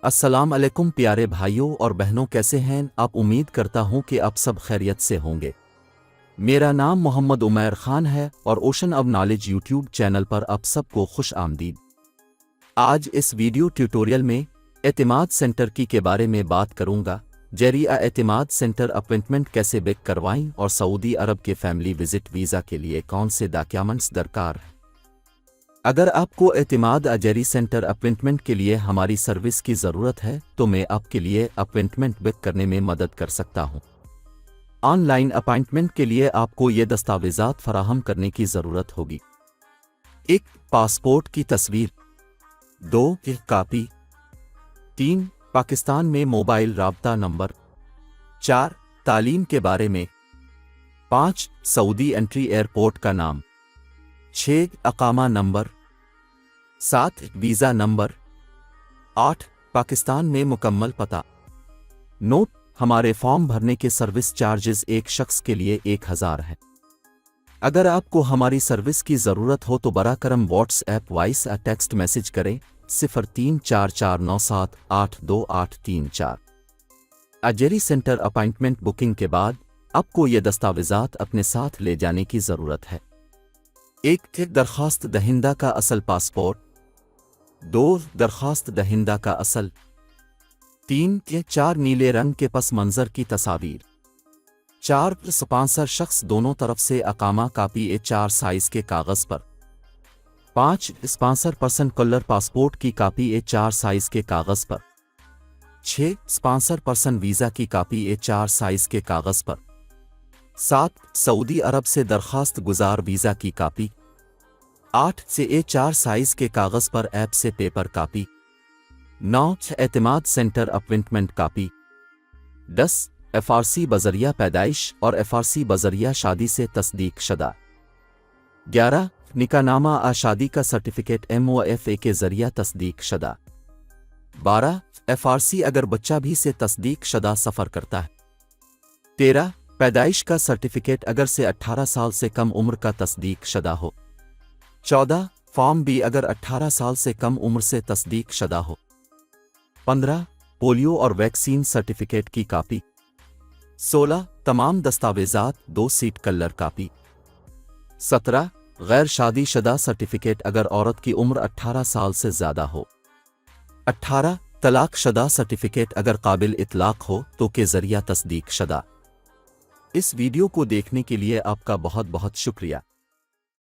अस्सलाम अलैकुम प्यारे भाइयों और बहनों, कैसे हैं आप? उम्मीद करता हूं कि आप सब खैरियत से होंगे। मेरा नाम मोहम्मद उमैर खान है और ocean of knowledge YouTube channel पर आप सबको खुश आमदीद। आज इस वीडियो ट्यूटोरियल में एतमाद सेंटर के बारे में बात करूंगा। जरिया एतमाद सेंटर अपॉइंटमेंट कैसे बुक करवाएं और सऊदी अरब के फैमिली विजिट वीज़ा के लिए कौन से डॉक्यूमेंट्स दरकार हैं। अगर आपको एतमाद अजरी सेंटर अपॉइंटमेंट के लिए हमारी सर्विस की ज़रूरत है तो मैं आपके लिए अपॉइंटमेंट बुक करने में मदद कर सकता हूं। ऑनलाइन अपॉइंटमेंट के लिए आपको ये दस्तावेज़ात फराहम करने की ज़रूरत होगी। 1. पासपोर्ट की तस्वीर। 2. एक कापी। 3. पाकिस्तान में मोबाइल राब्ता नंबर। 4. तालीम के बारे में। 5. सऊदी एंट्री एयरपोर्ट का नाम। 6. अकामा नंबर। 7. Visa number. 8. पाकिस्तान में मुकम्मल पता। नोट: हमारे फॉर्म भरने के सर्विस चार्जेस एक शख्स के लिए 1000 है। अगर आपको हमारी सर्विस की ज़रूरत हो तो बरा करम व्हाट्सएप वॉइस या टेक्स्ट मैसेज करें 0344978234। अजरी सेंटर अपॉइंटमेंट बुकिंग के बाद आपको ये दस्तावेज़ात अपने साथ ले जाने की ज़रूरत है। 1. दरख्वास्त दहिंदा का असल पासपोर्ट। 2. दरख्वास्त दहिंदा का असल। 3. 4 नीले रंग के पस मंज़र की तस्वीर। 4. स्पॉन्सर शख्स दोनों तरफ से अकामा कापी A4 साइज़ के कागज़ पर। 5. स्पॉन्सर पर्सन कलर पासपोर्ट की कापी A4 साइज़ के कागज़ पर। 6. स्पॉन्सर पर्सन वीज़ा की कापी A4 साइज़ के कागज़ पर। 7. सऊदी अरब से दरख्वास्त गुजार वीज़ा की कापी। 8. से A4 साइज़ के कागज़ पर ऐप से पेपर कापी। 9. एतमाद सेंटर अपॉइंटमेंट कापी। 10. FRC बजरिया पैदाइश और FRC बजरिया शादी से तस्दीक शुदा। 11. निकाहनामा आ शादी का सर्टिफिकेट MOFA के ज़रिया तस्दीक शुदा। 12. FRC अगर बच्चा भी से तस्दीक शुदा सफ़र करता है। 13. पैदाइश का सर्टिफिकेट अगर से 18 साल से कम उम्र का तस्दीक शुदा हो। 14. फॉर्म B अगर 18 साल से कम उम्र से तस्दीक शुदा हो। 15. पोलियो और वैक्सीन सर्टिफिकेट की कापी। 16. तमाम दस्तावेज़ात 2 सीट कलर कापी। 17. गैर शादी शुदा सर्टिफिकेट अगर औरत की उम्र 18 साल से ज़्यादा हो। 18. तलाक शुदा सर्टिफिकेट अगर काबिल इतलाक हो तो के ज़रिया तस्दीक शुदा। इस वीडियो को देखने के लिए आपका बहुत बहुत शुक्रिया।